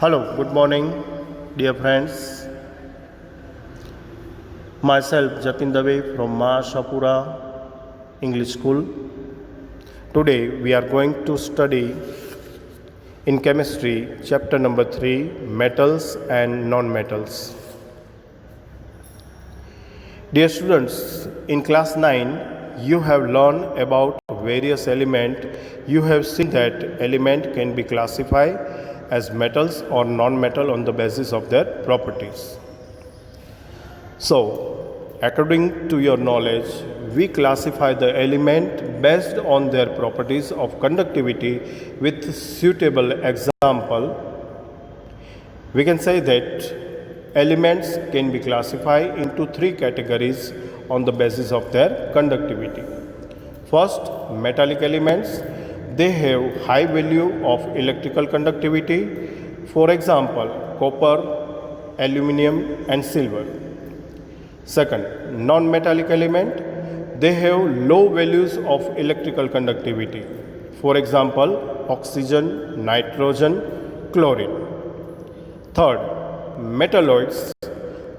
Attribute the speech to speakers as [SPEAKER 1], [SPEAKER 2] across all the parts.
[SPEAKER 1] Hello, good morning, dear friends. Myself, Jatin Dave from Ma Shapura English School. Today, we are going to study in chemistry, chapter number 3, metals and non-metals. Dear students, in class 9, you have learned about various elements. You have seen that element can be classified as metals or non-metal on the basis of their properties. So, according to your knowledge, we classify the element based on their properties of conductivity with suitable example. We can say that elements can be classified into 3 categories on the basis of their conductivity. First, metallic elements. They have high value of electrical conductivity. For example, copper, aluminum and silver. Second, non-metallic element. They have low values of electrical conductivity. For example, oxygen, nitrogen, chlorine. Third, metalloids.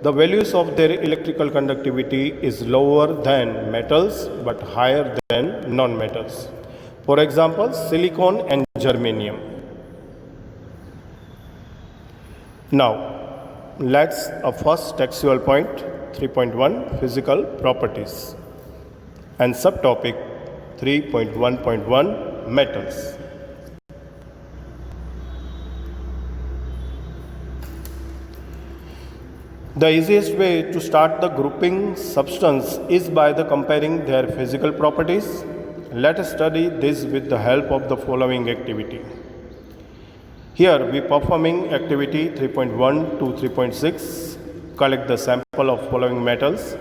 [SPEAKER 1] The values of their electrical conductivity is lower than metals but higher than non-metals. For example, silicon and germanium. Now, let's first textual point 3.1 physical properties and subtopic 3.1.1 metals. The easiest way to start the grouping substance is by the comparing their physical properties. Let us study this with the help of the following activity. Here we performing activity 3.1 to 3.6. Collect the sample of following metals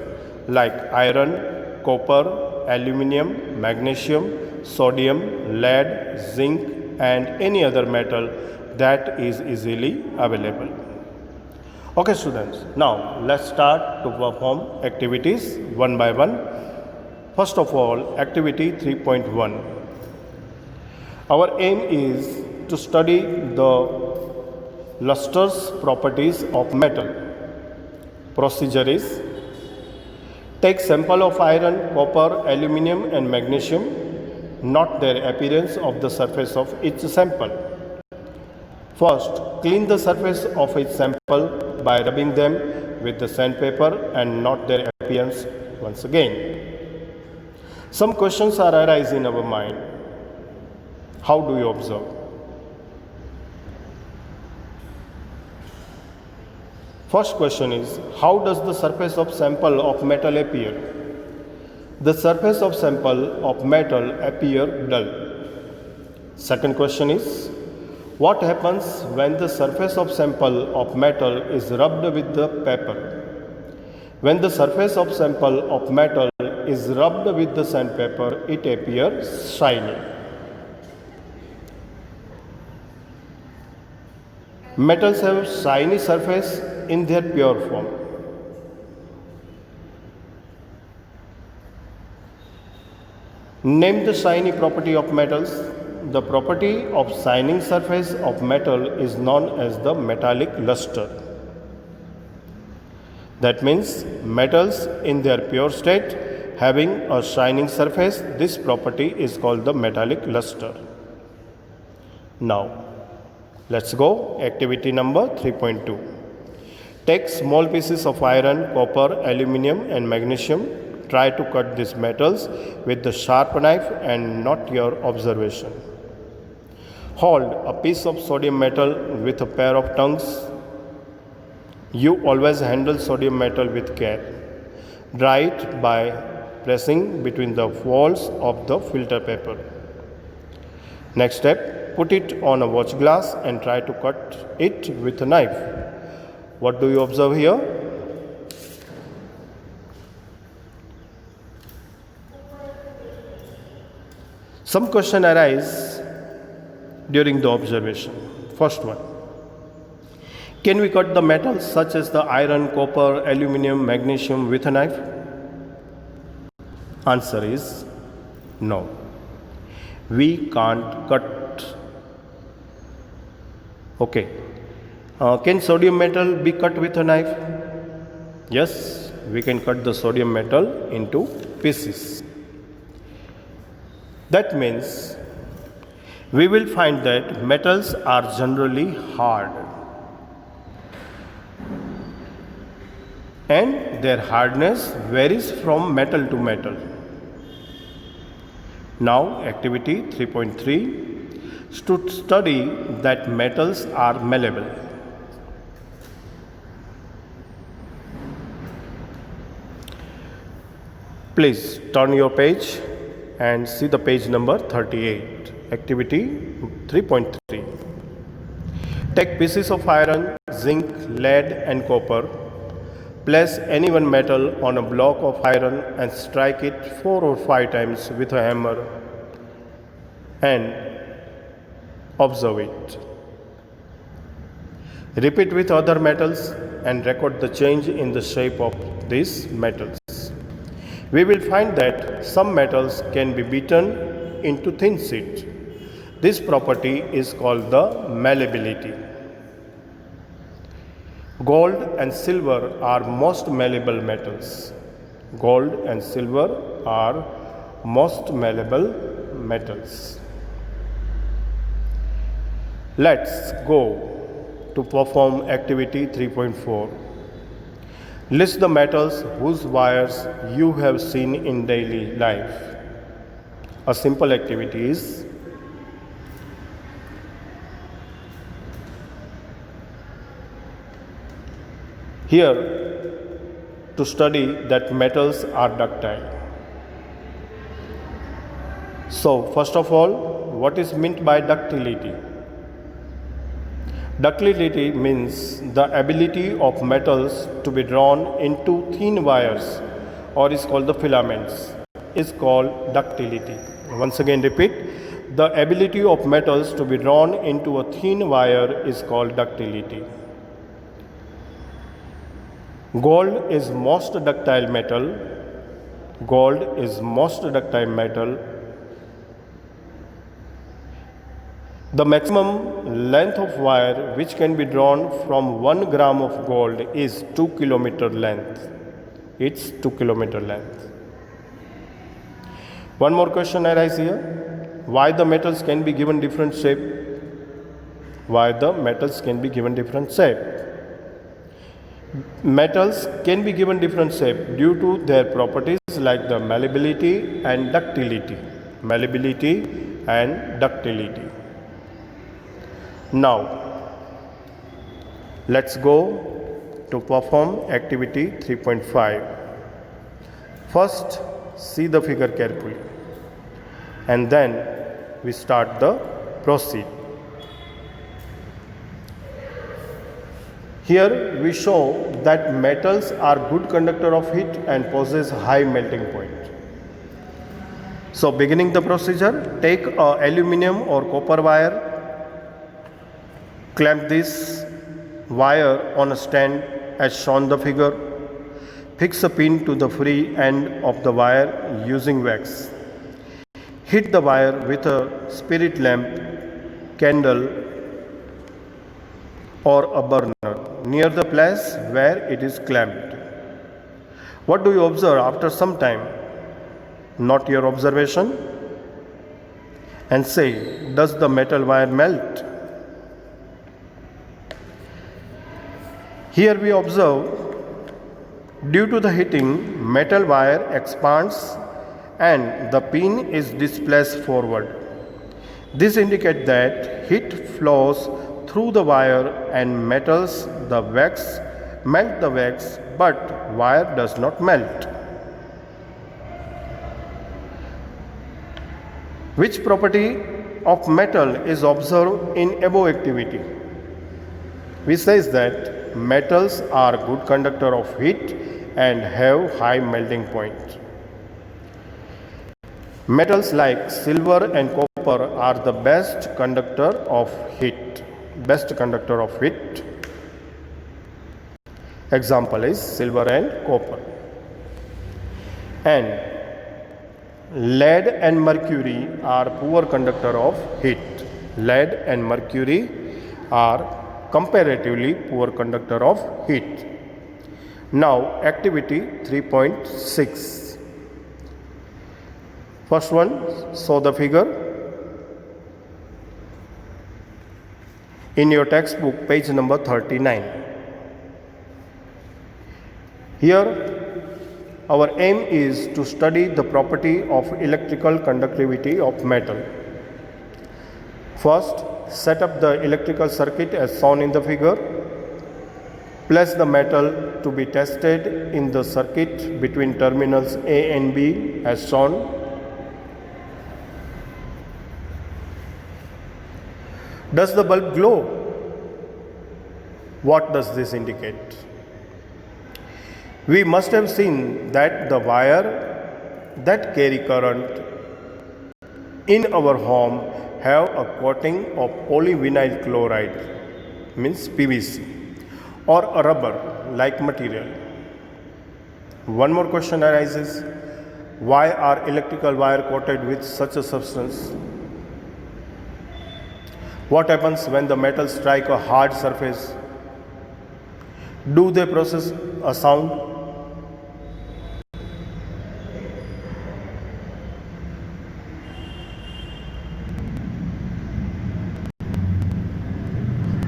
[SPEAKER 1] like iron, copper, aluminum, magnesium, sodium, lead, zinc and any other metal that is easily available. Okay students, now let's start to perform activities one by one. First of all, activity 3.1. Our aim is to study the lustrous properties of metal. Procedure is: take sample of iron, copper, aluminum and magnesium. Note their appearance of the surface of each sample. First, clean the surface of each sample by rubbing them with the sandpaper and note their appearance once again. Some questions are arise in our mind. How do you observe? First question is, how does the surface of sample of metal appear? The surface of sample of metal appear dull. Second question is, what happens when the surface of sample of metal is rubbed with the paper? When the surface of sample of metal is rubbed with the sandpaper, it appears shiny. Metals have shiny surface in their pure form. Name the shiny property of metals. The property of shining surface of metal is known as the metallic luster. That means metals in their pure state having a shining surface, this property is called the metallic luster. Now, let's go. Activity number 3.2. Take small pieces of iron, copper, aluminum and magnesium. Try to cut these metals with the sharp knife and note your observation. Hold a piece of sodium metal with a pair of tongues. You always handle sodium metal with care. Dry it by pressing between the walls of the filter paper. Next step, put it on a watch glass and try to cut it with a knife. What do you observe here? Some question arise during the observation. First one, can we cut the metals such as the iron, copper, aluminum, magnesium with a knife? Answer is no. We can't cut. Okay. Can sodium metal be cut with a knife? Yes, we can cut the sodium metal into pieces. That means we will find that metals are generally hard and their hardness varies from metal to metal. Now, activity 3.3 is to study that metals are malleable. Please turn your page and see the page number 38. Activity 3.3. Take pieces of iron, zinc, lead and copper. Place any one metal on a block of iron and strike it 4 or 5 times with a hammer and observe it. Repeat with other metals and record the change in the shape of these metals. We will find that some metals can be beaten into thin sheet. This property is called the malleability. Gold and silver are most malleable metals. Gold and silver are most malleable metals. Let's go to perform activity 3.4. List the metals whose wires you have seen in daily life. A simple activity is here to study that metals are ductile. So, first of all, what is meant by ductility? Ductility means the ability of metals to be drawn into thin wires, or is called the filaments, is called ductility. Once again repeat, the ability of metals to be drawn into a thin wire is called ductility. Gold is most ductile metal. Gold is most ductile metal. The maximum length of wire which can be drawn from 1 gram of gold is 2 kilometer length. It's 2 kilometer length. One more question arises here. Why the metals can be given different shape? Why the metals can be given different shape? Metals can be given different shape due to their properties like the malleability and ductility. Malleability and ductility. Now, let's go to perform activity 3.5. First, see the figure carefully and then we start the proceed. Here we show that metals are good conductor of heat and possess high melting point. So, beginning the procedure, take a aluminum or copper wire. Clamp this wire on a stand as shown the figure. Fix a pin to the free end of the wire using wax. Hit the wire with a spirit lamp, candle or a burner near the place where it is clamped. What do you observe after some time? Note your observation and say, does the metal wire melt? Here we observe, due to the heating, metal wire expands and the pin is displaced forward. This indicates that heat flows through the wire and melts the wax, but wire does not melt. Which property of metal is observed in above activity? We says that metals are good conductor of heat and have high melting point. Metals like silver and copper are the best conductor of heat. Example is silver and copper. And lead and mercury are poor conductor of heat. Lead and mercury are comparatively poor conductor of heat. Now activity 3.6. First one, show the figure. In your textbook, page number 39. Here, our aim is to study the property of electrical conductivity of metal. First, set up the electrical circuit as shown in the figure. Place the metal to be tested in the circuit between terminals A and B as shown. Does the bulb glow? What does this indicate? We must have seen that the wire that carry current in our home have a coating of polyvinyl chloride, means PVC, or a rubber like material. One more question arises: why are electrical wire coated with such a substance? What happens when the metals strike a hard surface? Do they process a sound?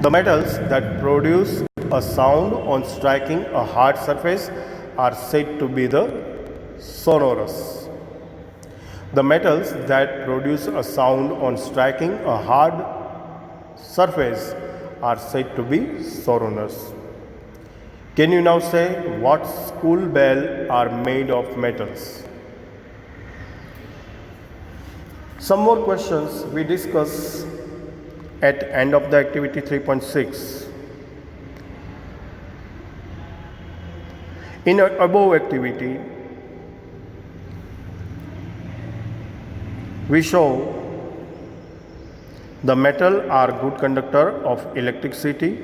[SPEAKER 1] The metals that produce a sound on striking a hard surface are said to be the sonorous. The metals that produce a sound on striking a hard surface are said to be sonorous. Can you now say what school bell are made of metals? Some more questions we discuss at end of the activity 3.6. In above activity, we show the metal are good conductor of electricity.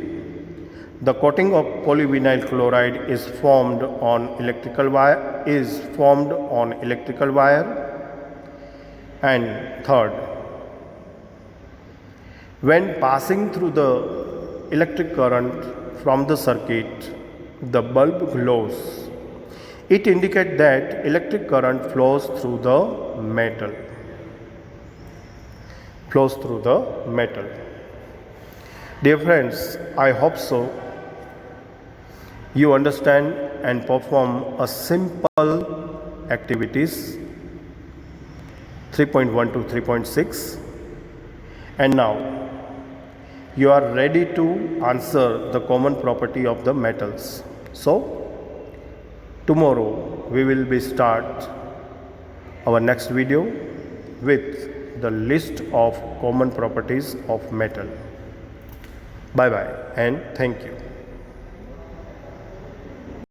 [SPEAKER 1] The coating of polyvinyl chloride is formed on electrical wire. And third, when passing through the electric current from the circuit, the bulb glows. It indicates that electric current flows through the metal. Dear friends, I hope so you understand and perform a simple activities 3.1 to 3.6, and now you are ready to answer the common property of the metals. So tomorrow we will be start our next video with the list of common properties of metal. Bye bye and thank you.